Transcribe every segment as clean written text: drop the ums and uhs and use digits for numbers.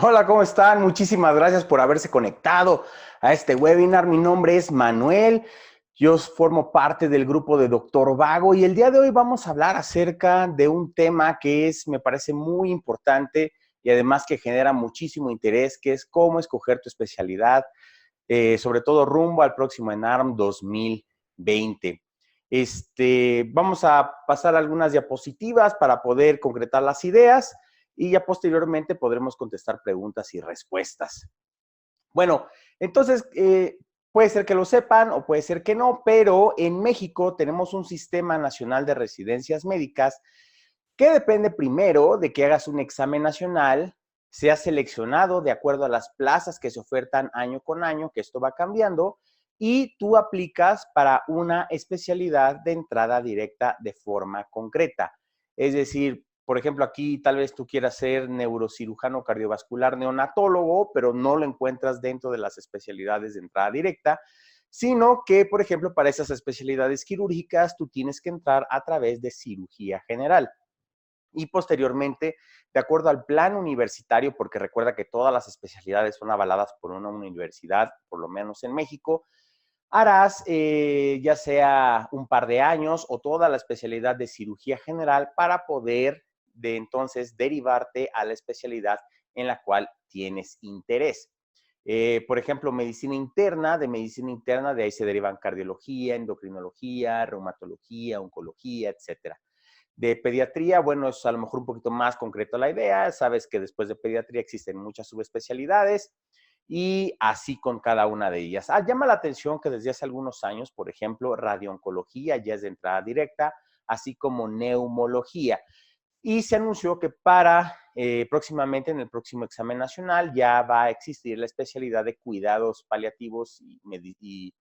Hola, ¿cómo están? Muchísimas gracias por haberse conectado a este webinar. Mi nombre es Manuel. Yo formo parte del grupo de Doctor Vago y el día de hoy vamos a hablar acerca de un tema que me parece muy importante y además que genera muchísimo interés, que es cómo escoger tu especialidad, sobre todo rumbo al próximo ENARM 2020. Vamos a pasar algunas diapositivas para poder concretar las ideas y ya posteriormente podremos contestar preguntas y respuestas. Bueno, entonces, puede ser que lo sepan o puede ser que no, pero en México tenemos un sistema nacional de residencias médicas que depende primero de que hagas un examen nacional, seas seleccionado de acuerdo a las plazas que se ofertan año con año, que esto va cambiando, y tú aplicas para una especialidad de entrada directa de forma concreta. Es decir, por ejemplo, aquí tal vez tú quieras ser neurocirujano cardiovascular neonatólogo, pero no lo encuentras dentro de las especialidades de entrada directa, sino que, por ejemplo, para esas especialidades quirúrgicas tú tienes que entrar a través de cirugía general y posteriormente, de acuerdo al plan universitario, porque recuerda que todas las especialidades son avaladas por una universidad, por lo menos en México, harás ya sea un par de años o toda la especialidad de cirugía general para poder de entonces derivarte a la especialidad en la cual tienes interés. Por ejemplo, de medicina interna, de ahí se derivan cardiología, endocrinología, reumatología, oncología, etcétera. De pediatría, bueno, es a lo mejor un poquito más concreto la idea. Sabes que después de pediatría existen muchas subespecialidades y así con cada una de ellas. Llama la atención que desde hace algunos años, por ejemplo, radiooncología ya es de entrada directa, así como neumología. Y se anunció que para próximamente, en el próximo examen nacional, ya va a existir la especialidad de cuidados paliativos y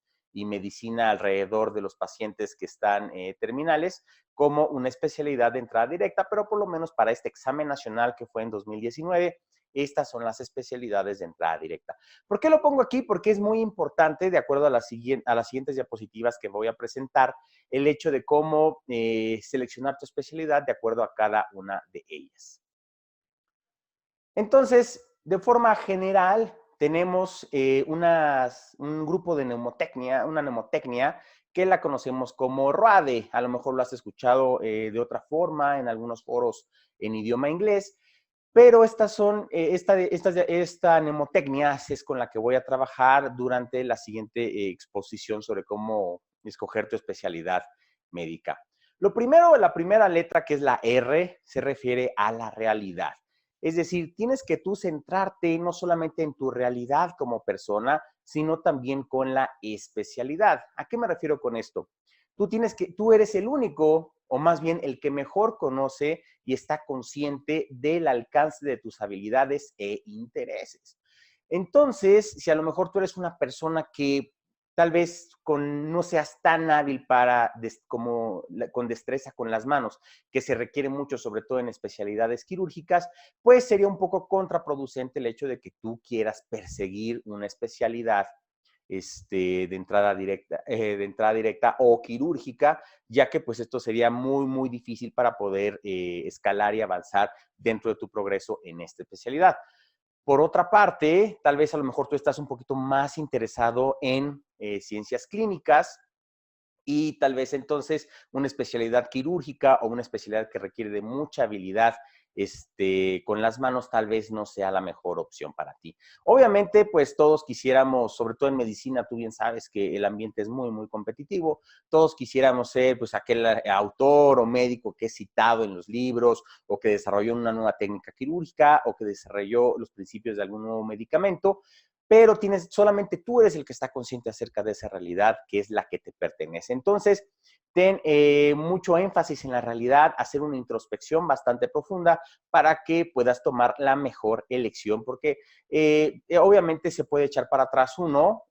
medicina alrededor de los pacientes que están terminales, como una especialidad de entrada directa, pero por lo menos para este examen nacional que fue en 2019, estas son las especialidades de entrada directa. ¿Por qué lo pongo aquí? Porque es muy importante, de acuerdo a las siguientes diapositivas que voy a presentar, el hecho de cómo seleccionar tu especialidad de acuerdo a cada una de ellas. Entonces, de forma general, tenemos un grupo de neumotecnia, una neumotecnia que la conocemos como ROADE. A lo mejor lo has escuchado de otra forma en algunos foros en idioma inglés, pero esta mnemotecnia es con la que voy a trabajar durante la siguiente exposición sobre cómo escoger tu especialidad médica. Lo primero, la primera letra, que es la R, se refiere a la realidad. Es decir, tienes que tú centrarte no solamente en tu realidad como persona, sino también con la especialidad. ¿A qué me refiero con esto? Tú eres el único, o más bien el que mejor conoce y está consciente del alcance de tus habilidades e intereses. Entonces, si a lo mejor tú eres una persona que tal vez no seas tan hábil con destreza con las manos, que se requiere mucho, sobre todo en especialidades quirúrgicas, pues sería un poco contraproducente el hecho de que tú quieras perseguir una especialidad de entrada directa o quirúrgica, ya que pues esto sería muy, muy difícil para poder escalar y avanzar dentro de tu progreso en esta especialidad. Por otra parte, tal vez a lo mejor tú estás un poquito más interesado en ciencias clínicas y tal vez entonces una especialidad quirúrgica o una especialidad que requiere de mucha habilidad con las manos tal vez no sea la mejor opción para ti. Obviamente, pues todos quisiéramos, sobre todo en medicina, tú bien sabes que el ambiente es muy, muy competitivo, todos quisiéramos ser pues aquel autor o médico que es citado en los libros o que desarrolló una nueva técnica quirúrgica o que desarrolló los principios de algún nuevo medicamento, pero solamente tú eres el que está consciente acerca de esa realidad que es la que te pertenece. Entonces, ten mucho énfasis en la realidad, hacer una introspección bastante profunda para que puedas tomar la mejor elección, porque obviamente se puede echar para atrás uno,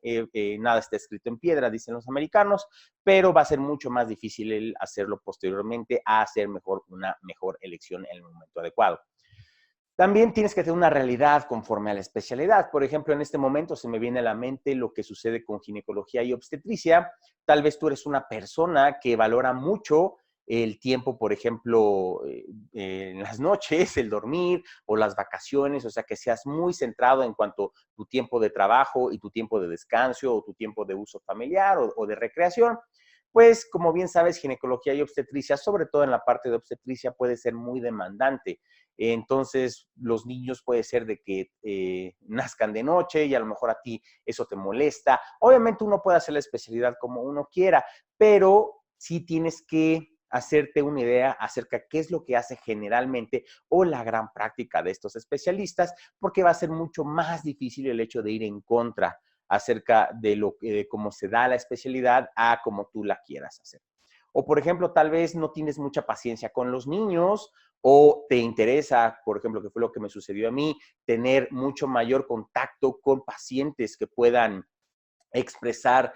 nada está escrito en piedra, dicen los americanos, pero va a ser mucho más difícil el hacerlo posteriormente a hacer una mejor elección en el momento adecuado. También tienes que tener una realidad conforme a la especialidad. Por ejemplo, en este momento se me viene a la mente lo que sucede con ginecología y obstetricia. Tal vez tú eres una persona que valora mucho el tiempo, por ejemplo, en las noches, el dormir o las vacaciones, o sea, que seas muy centrado en cuanto a tu tiempo de trabajo y tu tiempo de descanso o tu tiempo de uso familiar o de recreación. Pues, como bien sabes, ginecología y obstetricia, sobre todo en la parte de obstetricia, puede ser muy demandante. Entonces, los niños puede ser de que nazcan de noche y a lo mejor a ti eso te molesta. Obviamente uno puede hacer la especialidad como uno quiera, pero sí tienes que hacerte una idea acerca de qué es lo que hace generalmente o la gran práctica de estos especialistas, porque va a ser mucho más difícil el hecho de ir en contra acerca de cómo se da la especialidad a cómo tú la quieras hacer. O, por ejemplo, tal vez no tienes mucha paciencia con los niños o te interesa, por ejemplo, que fue lo que me sucedió a mí, tener mucho mayor contacto con pacientes que puedan expresar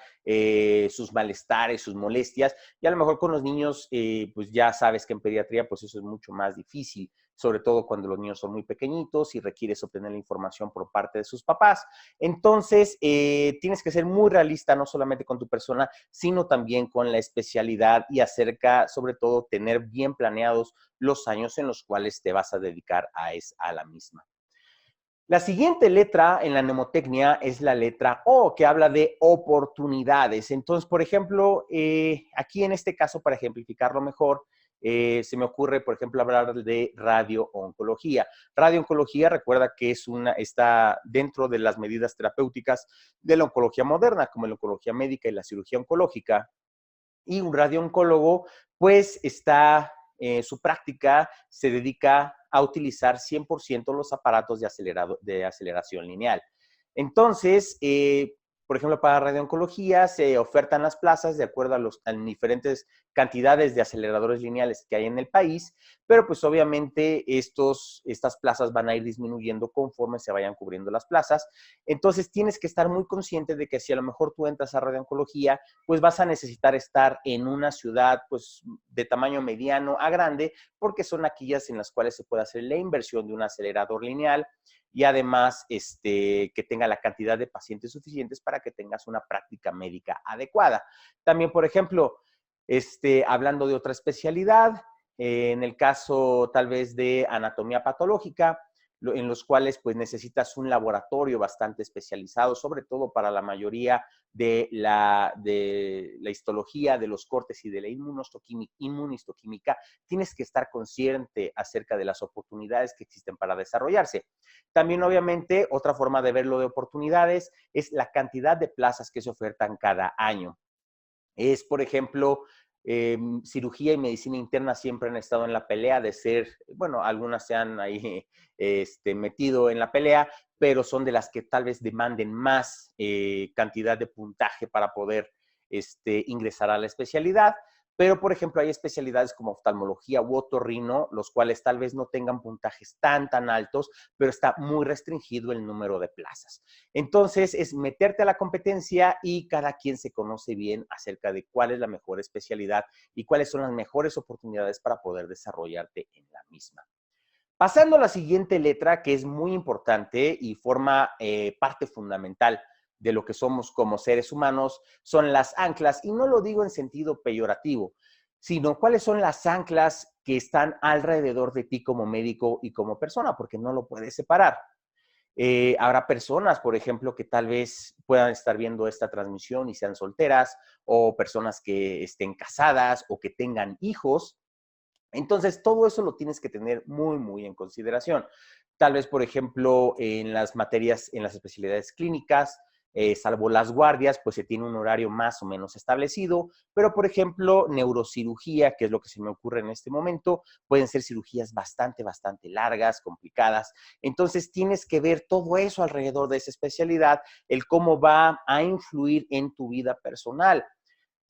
sus malestares, sus molestias, y a lo mejor con los niños, pues ya sabes que en pediatría, pues eso es mucho más difícil, sobre todo cuando los niños son muy pequeñitos y requieres obtener la información por parte de sus papás. Entonces, tienes que ser muy realista, no solamente con tu persona, sino también con la especialidad y acerca, sobre todo, tener bien planeados los años en los cuales te vas a dedicar a la misma. La siguiente letra en la mnemotecnia es la letra O, que habla de oportunidades. Entonces, por ejemplo, aquí en este caso, para ejemplificarlo mejor, se me ocurre, por ejemplo, hablar de radiooncología. Radiooncología, recuerda que está dentro de las medidas terapéuticas de la oncología moderna, como la oncología médica y la cirugía oncológica. Y un radiooncólogo, pues su práctica se dedica a utilizar 100% los aparatos de aceleración lineal. Entonces, por ejemplo, para radiooncología se ofertan las plazas de acuerdo a diferentes cantidades de aceleradores lineales que hay en el país, pero pues obviamente estas plazas van a ir disminuyendo conforme se vayan cubriendo las plazas. Entonces tienes que estar muy consciente de que si a lo mejor tú entras a radiooncología, pues vas a necesitar estar en una ciudad pues de tamaño mediano a grande, porque son aquellas en las cuales se puede hacer la inversión de un acelerador lineal y además que tenga la cantidad de pacientes suficientes para que tengas una práctica médica adecuada. También, por ejemplo, hablando de otra especialidad, en el caso tal vez de anatomía patológica, en los cuales pues necesitas un laboratorio bastante especializado, sobre todo para la mayoría de la histología, de los cortes y de la inmunistoquímica, tienes que estar consciente acerca de las oportunidades que existen para desarrollarse. También, obviamente, otra forma de verlo de oportunidades es la cantidad de plazas que se ofertan cada año. Es, por ejemplo, cirugía y medicina interna siempre han estado en la pelea de ser, bueno, algunas se han ahí metido en la pelea, pero son de las que tal vez demanden más cantidad de puntaje para poder ingresar a la especialidad. Pero, por ejemplo, hay especialidades como oftalmología u otorrino, los cuales tal vez no tengan puntajes tan altos, pero está muy restringido el número de plazas. Entonces, es meterte a la competencia y cada quien se conoce bien acerca de cuál es la mejor especialidad y cuáles son las mejores oportunidades para poder desarrollarte en la misma. Pasando a la siguiente letra, que es muy importante y forma parte fundamental de lo que somos como seres humanos, son las anclas. Y no lo digo en sentido peyorativo, sino cuáles son las anclas que están alrededor de ti como médico y como persona, porque no lo puedes separar. Habrá personas, por ejemplo, que tal vez puedan estar viendo esta transmisión y sean solteras, o personas que estén casadas o que tengan hijos. Entonces, todo eso lo tienes que tener muy en consideración. Tal vez, por ejemplo, en las materias, en las especialidades clínicas, salvo las guardias, pues se tiene un horario más o menos establecido, pero por ejemplo, neurocirugía, que es lo que se me ocurre en este momento, pueden ser cirugías bastante largas, complicadas. Entonces, tienes que ver todo eso alrededor de esa especialidad, el cómo va a influir en tu vida personal.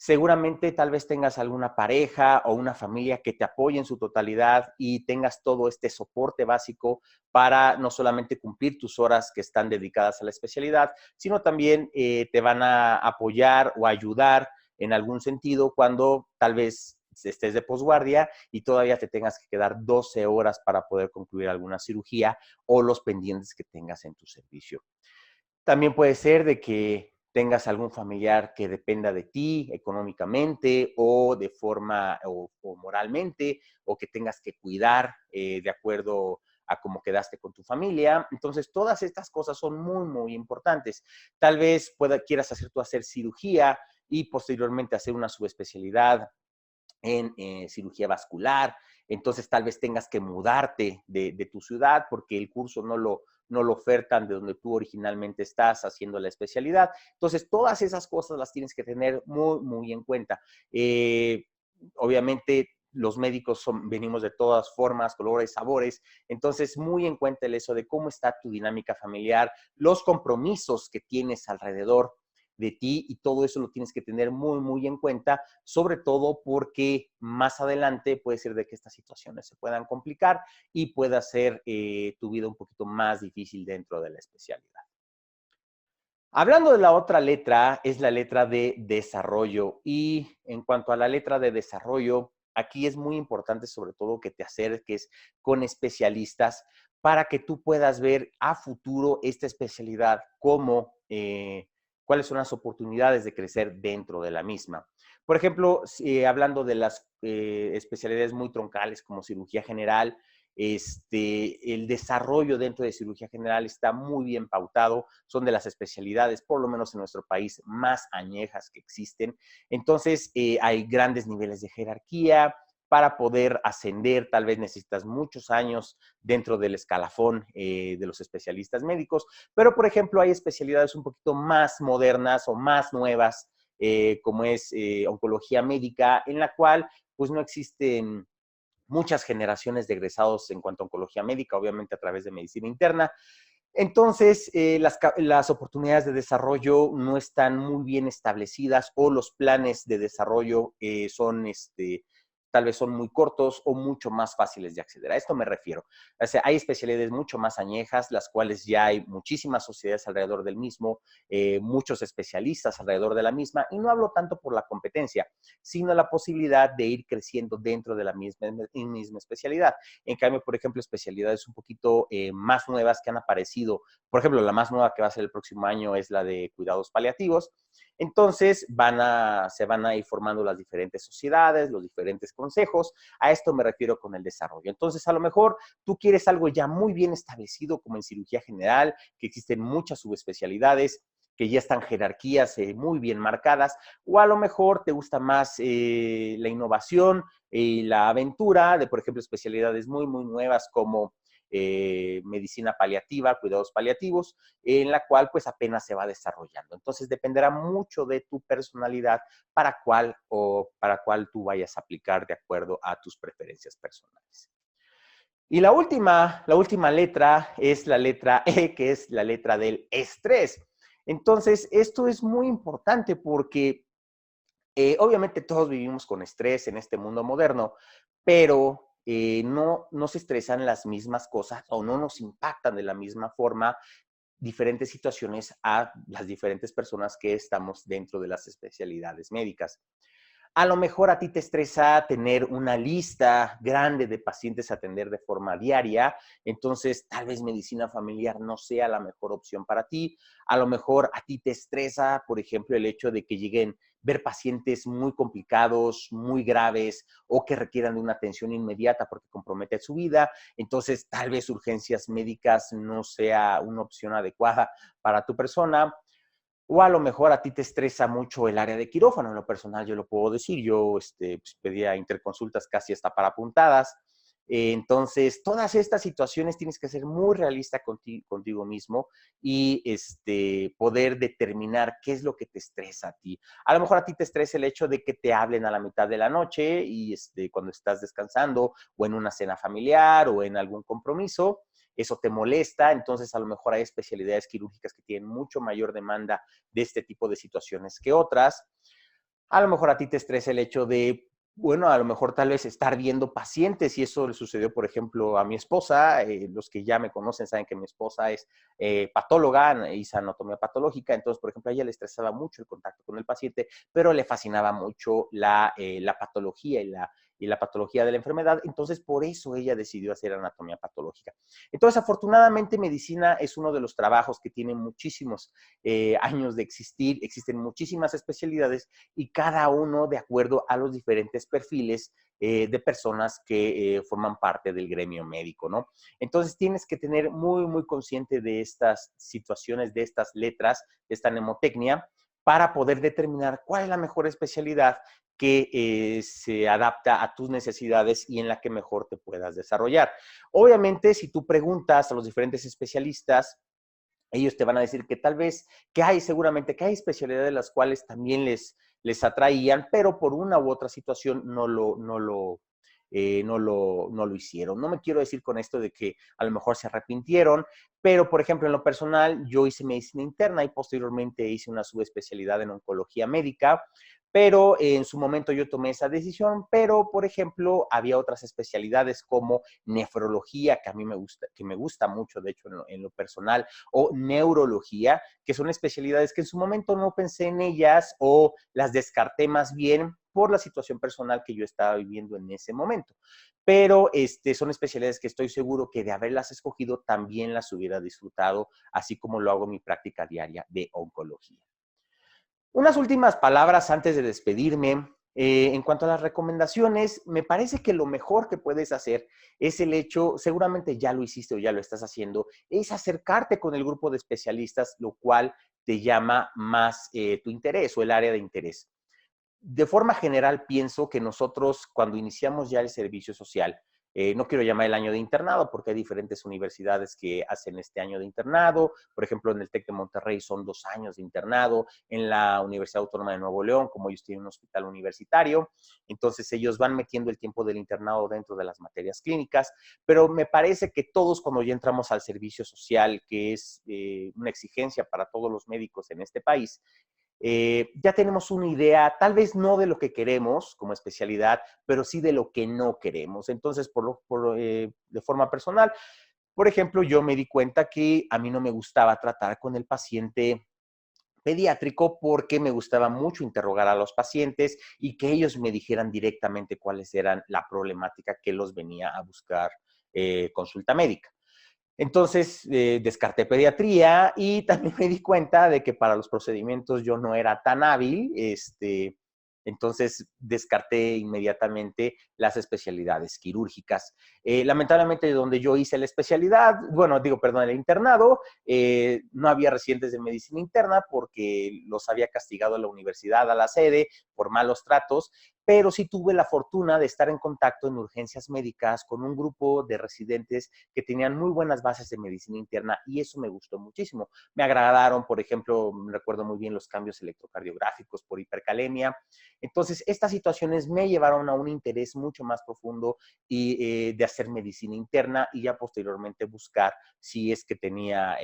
Seguramente tal vez tengas alguna pareja o una familia que te apoye en su totalidad y tengas todo este soporte básico para no solamente cumplir tus horas que están dedicadas a la especialidad, sino también te van a apoyar o ayudar en algún sentido cuando tal vez estés de posguardia y todavía te tengas que quedar 12 horas para poder concluir alguna cirugía o los pendientes que tengas en tu servicio. También puede ser de que tengas algún familiar que dependa de ti económicamente o de forma o moralmente, o que tengas que cuidar de acuerdo a cómo quedaste con tu familia. Entonces, todas estas cosas son muy, muy importantes. Tal vez quieras hacer cirugía y posteriormente hacer una subespecialidad en cirugía vascular. Entonces, tal vez tengas que mudarte de tu ciudad porque el curso no lo ofertan de donde tú originalmente estás haciendo la especialidad. Entonces, todas esas cosas las tienes que tener muy, muy en cuenta. Obviamente, los médicos venimos de todas formas, colores, sabores, entonces muy en cuenta el eso de cómo está tu dinámica familiar, los compromisos que tienes alrededor de ti y todo eso lo tienes que tener muy, muy en cuenta, sobre todo porque más adelante puede ser de que estas situaciones se puedan complicar y pueda ser tu vida un poquito más difícil dentro de la especialidad. Hablando de la otra letra, es la letra de desarrollo. Y en cuanto a la letra de desarrollo, aquí es muy importante sobre todo que te acerques con especialistas para que tú puedas ver a futuro esta especialidad como cuáles son las oportunidades de crecer dentro de la misma. Por ejemplo, hablando de las especialidades muy troncales como cirugía general, el desarrollo dentro de cirugía general está muy bien pautado, son de las especialidades, por lo menos en nuestro país, más añejas que existen. Entonces, hay grandes niveles de jerarquía. Para poder ascender, tal vez necesitas muchos años dentro del escalafón de los especialistas médicos, pero por ejemplo hay especialidades un poquito más modernas o más nuevas, como es oncología médica, en la cual pues no existen muchas generaciones de egresados en cuanto a oncología médica, obviamente a través de medicina interna. Entonces, las oportunidades de desarrollo no están muy bien establecidas o los planes de desarrollo tal vez son muy cortos o mucho más fáciles de acceder. A esto me refiero. O sea, hay especialidades mucho más añejas, las cuales ya hay muchísimas sociedades alrededor del mismo, muchos especialistas alrededor de la misma, y no hablo tanto por la competencia, sino la posibilidad de ir creciendo dentro de la misma especialidad. En cambio, por ejemplo, especialidades un poquito más nuevas que han aparecido, por ejemplo, la más nueva que va a ser el próximo año es la de cuidados paliativos. Entonces, se van a ir formando las diferentes sociedades, los diferentes consejos. A esto me refiero con el desarrollo. Entonces, a lo mejor tú quieres algo ya muy bien establecido, como en cirugía general, que existen muchas subespecialidades, que ya están jerarquías muy bien marcadas, o a lo mejor te gusta más la innovación y la aventura de, por ejemplo, especialidades muy, muy nuevas como medicina paliativa, cuidados paliativos, en la cual pues apenas se va desarrollando. Entonces dependerá mucho de tu personalidad para cuál tú vayas a aplicar de acuerdo a tus preferencias personales. Y la última letra es la letra E, que es la letra del estrés. Entonces, esto es muy importante porque obviamente todos vivimos con estrés en este mundo moderno, pero no se estresan las mismas cosas o no nos impactan de la misma forma diferentes situaciones a las diferentes personas que estamos dentro de las especialidades médicas. A lo mejor a ti te estresa tener una lista grande de pacientes a atender de forma diaria, entonces tal vez medicina familiar no sea la mejor opción para ti. A lo mejor a ti te estresa, por ejemplo, el hecho de que lleguen ver pacientes muy complicados, muy graves o que requieran de una atención inmediata porque compromete su vida. Entonces, tal vez urgencias médicas no sea una opción adecuada para tu persona. O a lo mejor a ti te estresa mucho el área de quirófano. En lo personal, yo lo puedo decir. Yo pues, pedía interconsultas casi hasta para puntadas. Entonces, todas estas situaciones tienes que ser muy realista contigo mismo y poder determinar qué es lo que te estresa a ti. A lo mejor a ti te estresa el hecho de que te hablen a la mitad de la noche y cuando estás descansando o en una cena familiar o en algún compromiso. Eso te molesta, entonces a lo mejor hay especialidades quirúrgicas que tienen mucho mayor demanda de este tipo de situaciones que otras. A lo mejor a ti te estresa el hecho de, bueno, a lo mejor tal vez estar viendo pacientes y eso le sucedió, por ejemplo, a mi esposa. Los que ya me conocen saben que mi esposa es patóloga, hizo anatomía patológica, entonces, por ejemplo, a ella le estresaba mucho el contacto con el paciente, pero le fascinaba mucho la patología y la patología de la enfermedad. Entonces, por eso ella decidió hacer anatomía patológica. Entonces, afortunadamente, medicina es uno de los trabajos que tiene muchísimos años de existir. Existen muchísimas especialidades y cada uno de acuerdo a los diferentes perfiles de personas que forman parte del gremio médico, ¿no? Entonces tienes que tener muy, muy consciente de estas situaciones, de estas letras, de esta mnemotecnia, para poder determinar cuál es la mejor especialidad que se adapta a tus necesidades y en la que mejor te puedas desarrollar. Obviamente, si tú preguntas a los diferentes especialistas, ellos te van a decir que tal vez, que hay seguramente, que hay especialidades de las cuales también les atraían, pero por una u otra situación no lo hicieron. No me quiero decir con esto de que a lo mejor se arrepintieron, pero por ejemplo en lo personal yo hice medicina interna y posteriormente hice una subespecialidad en oncología médica, pero en su momento yo tomé esa decisión, pero por ejemplo había otras especialidades como nefrología, que a mí me gusta mucho, de hecho en lo personal, o neurología, que son especialidades que en su momento no pensé en ellas o las descarté más bien por la situación personal que yo estaba viviendo en ese momento. Pero son especialidades que estoy seguro que de haberlas escogido también las hubiera disfrutado, así como lo hago en mi práctica diaria de oncología. Unas últimas palabras antes de despedirme. En cuanto a las recomendaciones, me parece que lo mejor que puedes hacer es el hecho, seguramente ya lo hiciste o ya lo estás haciendo, es acercarte con el grupo de especialistas, lo cual te llama más tu interés o el área de interés. De forma general, pienso que nosotros, cuando iniciamos ya el servicio social, no quiero llamar el año de internado porque hay diferentes universidades que hacen este año de internado. Por ejemplo, en el TEC de Monterrey son 2 años de internado. En la Universidad Autónoma de Nuevo León, como ellos tienen un hospital universitario, entonces ellos van metiendo el tiempo del internado dentro de las materias clínicas. Pero me parece que todos cuando ya entramos al servicio social, que es una exigencia para todos los médicos en este país, ya tenemos una idea, tal vez no de lo que queremos como especialidad, pero sí de lo que no queremos. Entonces, de forma personal, por ejemplo, yo me di cuenta que a mí no me gustaba tratar con el paciente pediátrico porque me gustaba mucho interrogar a los pacientes y que ellos me dijeran directamente cuáles eran la problemática que los venía a buscar consulta médica. Entonces, descarté pediatría y también me di cuenta de que para los procedimientos yo no era tan hábil, entonces descarté inmediatamente las especialidades quirúrgicas. Lamentablemente, donde yo hice la especialidad, bueno, digo, perdón, el internado, no había residentes de medicina interna porque los había castigado la universidad, a la sede, por malos tratos, pero sí tuve la fortuna de estar en contacto en urgencias médicas con un grupo de residentes que tenían muy buenas bases de medicina interna y eso me gustó muchísimo. Me agradaron, por ejemplo, recuerdo muy bien los cambios electrocardiográficos por hipercalemia. Entonces, estas situaciones me llevaron a un interés mucho más profundo y de hacer medicina interna y ya posteriormente buscar si es que tenía,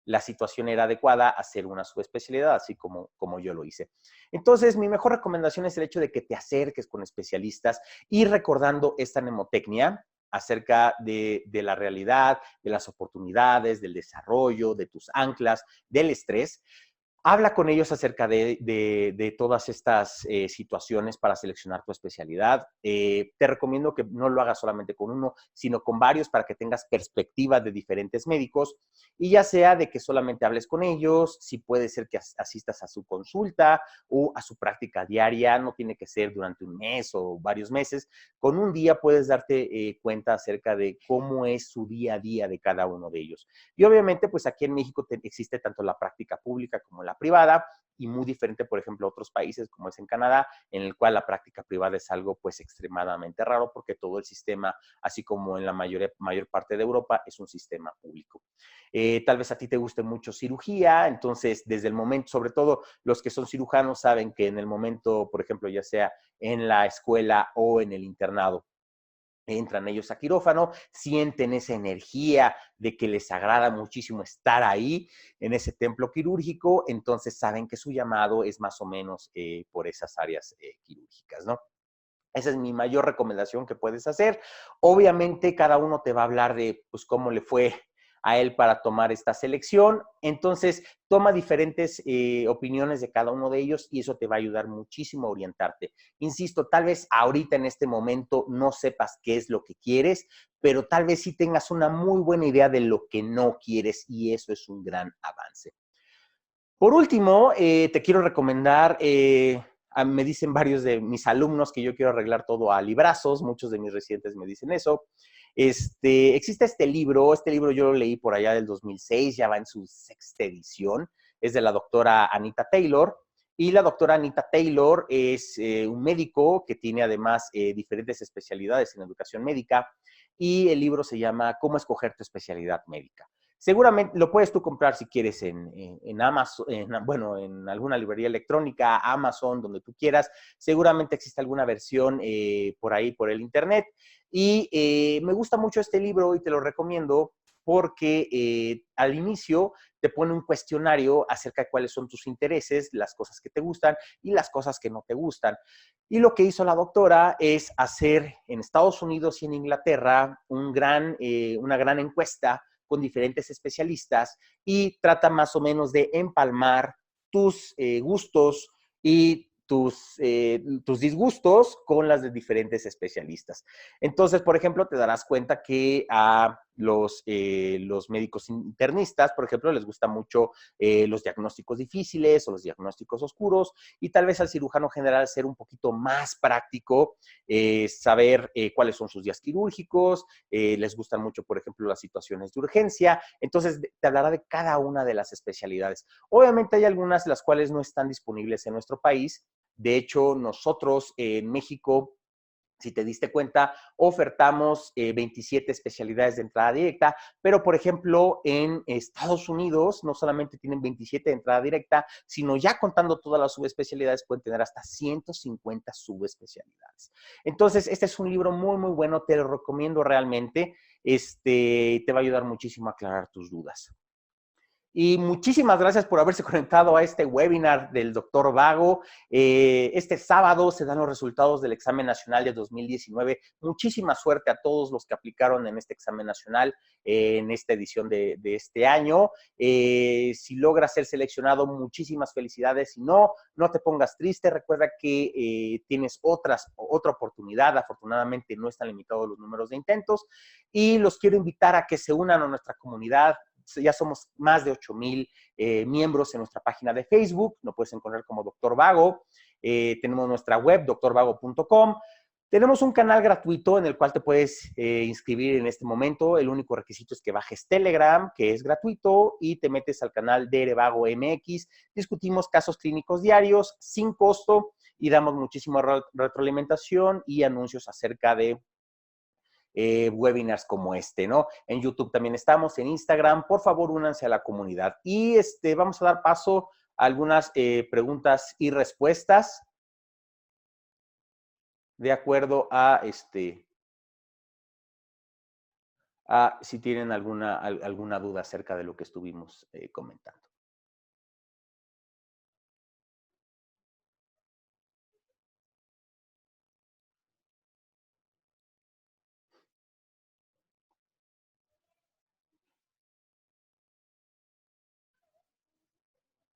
la situación era adecuada, hacer una subespecialidad, así como yo lo hice. Entonces, mi mejor recomendación es el hecho de que te acerques con especialistas y recordando esta mnemotecnia acerca de la realidad, de las oportunidades, del desarrollo, de tus anclas, del estrés. Habla con ellos acerca de todas estas situaciones para seleccionar tu especialidad. Te recomiendo que no lo hagas solamente con uno, sino con varios para que tengas perspectiva de diferentes médicos y ya sea de que solamente hables con ellos, si puede ser que asistas a su consulta o a su práctica diaria, no tiene que ser durante un mes o varios meses. Con un día puedes darte cuenta acerca de cómo es su día a día de cada uno de ellos. Y obviamente, pues aquí en México existe tanto la práctica pública como la privada y muy diferente, por ejemplo, a otros países como es en Canadá, en el cual la práctica privada es algo pues extremadamente raro porque todo el sistema, así como en la mayor parte de Europa, es un sistema público. Tal vez a ti te guste mucho cirugía, entonces desde el momento, sobre todo los que son cirujanos saben que en el momento, por ejemplo, ya sea en la escuela o en el internado, entran ellos a quirófano, sienten esa energía de que les agrada muchísimo estar ahí en ese templo quirúrgico, entonces saben que su llamado es más o menos por esas áreas quirúrgicas, ¿no? Esa es mi mayor recomendación que puedes hacer. Obviamente cada uno te va a hablar de pues cómo le fue a él para tomar esta selección. Entonces, toma diferentes opiniones de cada uno de ellos y eso te va a ayudar muchísimo a orientarte. Insisto, tal vez ahorita en este momento no sepas qué es lo que quieres, pero tal vez sí tengas una muy buena idea de lo que no quieres y eso es un gran avance. Por último, te quiero recomendar, me dicen varios de mis alumnos que yo quiero arreglar todo a librazos, muchos de mis residentes me dicen eso. Existe este libro yo lo leí por allá del 2006, ya va en su sexta edición, es de la doctora Anita Taylor, y la doctora Anita Taylor es un médico que tiene además diferentes especialidades en educación médica, y el libro se llama ¿Cómo escoger tu especialidad médica? Seguramente lo puedes tú comprar si quieres en Amazon, bueno, en alguna librería electrónica, Amazon, donde tú quieras. Seguramente existe alguna versión por ahí, por el internet. Y me gusta mucho este libro y te lo recomiendo porque al inicio te pone un cuestionario acerca de cuáles son tus intereses, las cosas que te gustan y las cosas que no te gustan. Y lo que hizo la doctora es hacer en Estados Unidos y en Inglaterra una gran encuesta con diferentes especialistas y trata más o menos de empalmar tus gustos y tus disgustos con las de diferentes especialistas. Entonces, por ejemplo, te darás cuenta que a los médicos internistas, por ejemplo, les gusta mucho los diagnósticos difíciles o los diagnósticos oscuros, y tal vez al cirujano general ser un poquito más práctico, saber cuáles son sus días quirúrgicos, les gustan mucho, por ejemplo, las situaciones de urgencia. Entonces, te hablará de cada una de las especialidades. Obviamente hay algunas las cuales no están disponibles en nuestro país. De hecho, nosotros en México, si te diste cuenta, ofertamos 27 especialidades de entrada directa, pero por ejemplo en Estados Unidos no solamente tienen 27 de entrada directa, sino ya contando todas las subespecialidades pueden tener hasta 150 subespecialidades. Entonces, este es un libro muy, muy bueno, te lo recomiendo realmente, te va a ayudar muchísimo a aclarar tus dudas. Y muchísimas gracias por haberse conectado a este webinar del Dr. Vago. Este sábado se dan los resultados del examen nacional de 2019. Muchísima suerte a todos los que aplicaron en este examen nacional en esta edición de este año. Si logras ser seleccionado, muchísimas felicidades. Si no, no te pongas triste. Recuerda que tienes otra oportunidad. Afortunadamente no están limitados los números de intentos. Y los quiero invitar a que se unan a nuestra comunidad. Ya somos más de 8,000 miembros en nuestra página de Facebook. Nos puedes encontrar como Dr. Vago. Tenemos nuestra web, drvago.com. Tenemos un canal gratuito en el cual te puedes inscribir en este momento. El único requisito es que bajes Telegram, que es gratuito, y te metes al canal de Vago MX. Discutimos casos clínicos diarios sin costo y damos muchísima retroalimentación y anuncios acerca de webinars como este, ¿no? En YouTube también estamos, en Instagram. Por favor, únanse a la comunidad. Y vamos a dar paso a algunas preguntas y respuestas de acuerdo a si tienen alguna duda acerca de lo que estuvimos comentando.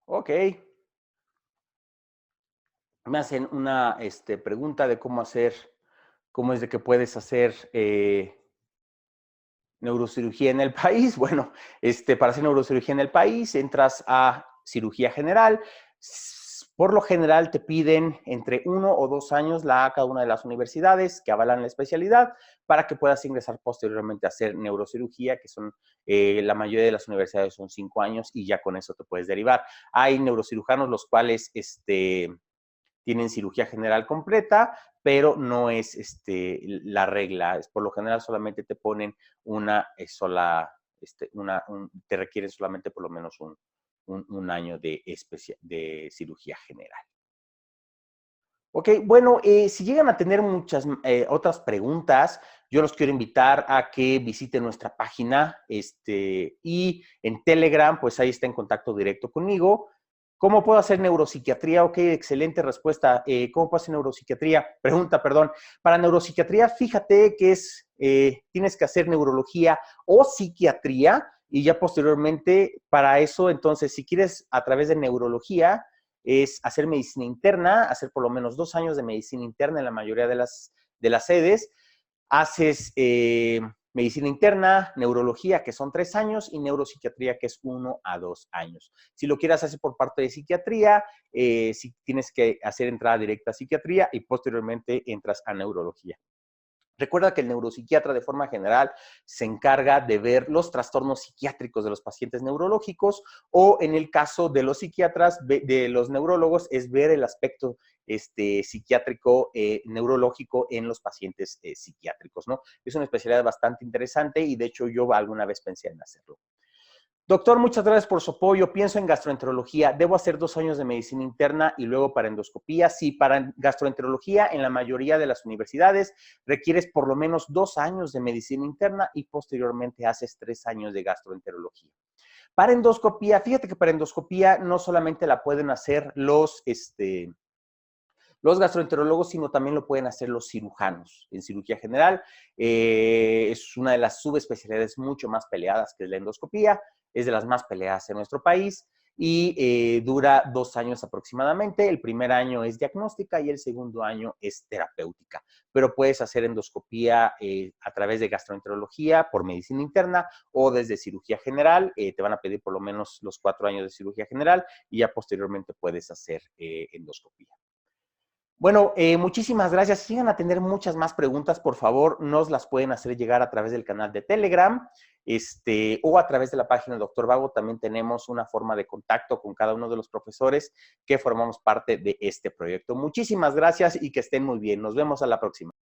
Ok. Me hacen una pregunta de cómo es de que puedes hacer neurocirugía en el país. Bueno, para hacer neurocirugía en el país, entras a cirugía general. Por lo general te piden entre 1 o 2 años cada una de las universidades que avalan la especialidad para que puedas ingresar posteriormente a hacer neurocirugía, que son la mayoría de las universidades son 5 años y ya con eso te puedes derivar. Hay neurocirujanos los cuales tienen cirugía general completa, pero no es la regla. Por lo general solamente te ponen una sola, te requieren solamente por lo menos un año de cirugía general. Ok, bueno, si llegan a tener muchas otras preguntas, yo los quiero invitar a que visiten nuestra página y en Telegram, pues ahí está en contacto directo conmigo. ¿Cómo puedo hacer neuropsiquiatría? Ok, excelente respuesta. ¿Cómo puedo hacer neuropsiquiatría? Pregunta, perdón. Para neuropsiquiatría, fíjate que tienes que hacer neurología o psiquiatría y ya posteriormente, para eso, entonces, si quieres a través de neurología, es hacer medicina interna, hacer por lo menos 2 años de medicina interna en la mayoría de las sedes. Haces medicina interna, neurología, que son 3 años, y neuropsiquiatría, que es 1 a 2 años. Si lo quieres hacer por parte de psiquiatría, si tienes que hacer entrada directa a psiquiatría y posteriormente entras a neurología. Recuerda que el neuropsiquiatra de forma general se encarga de ver los trastornos psiquiátricos de los pacientes neurológicos o en el caso de los psiquiatras, de los neurólogos, es ver el aspecto psiquiátrico, neurológico en los pacientes psiquiátricos, ¿no? Es una especialidad bastante interesante y de hecho yo alguna vez pensé en hacerlo. Doctor, muchas gracias por su apoyo. Pienso en gastroenterología. ¿Debo hacer 2 años de medicina interna y luego para endoscopía? Sí, para gastroenterología en la mayoría de las universidades requieres por lo menos 2 años de medicina interna y posteriormente haces 3 años de gastroenterología. Para endoscopía, fíjate que para endoscopía no solamente la pueden hacer los gastroenterólogos, sino también lo pueden hacer los cirujanos. En cirugía general es una de las subespecialidades mucho más peleadas que es la endoscopía, es de las más peleadas en nuestro país y dura 2 años aproximadamente. El primer año es diagnóstica y el segundo año es terapéutica, pero puedes hacer endoscopía a través de gastroenterología por medicina interna o desde cirugía general. Te van a pedir por lo menos los 4 años de cirugía general y ya posteriormente puedes hacer endoscopía. Bueno, muchísimas gracias. Si llegan a tener muchas más preguntas, por favor, nos las pueden hacer llegar a través del canal de Telegram, o a través de la página del Doctor Vago. También tenemos una forma de contacto con cada uno de los profesores que formamos parte de este proyecto. Muchísimas gracias y que estén muy bien. Nos vemos a la próxima.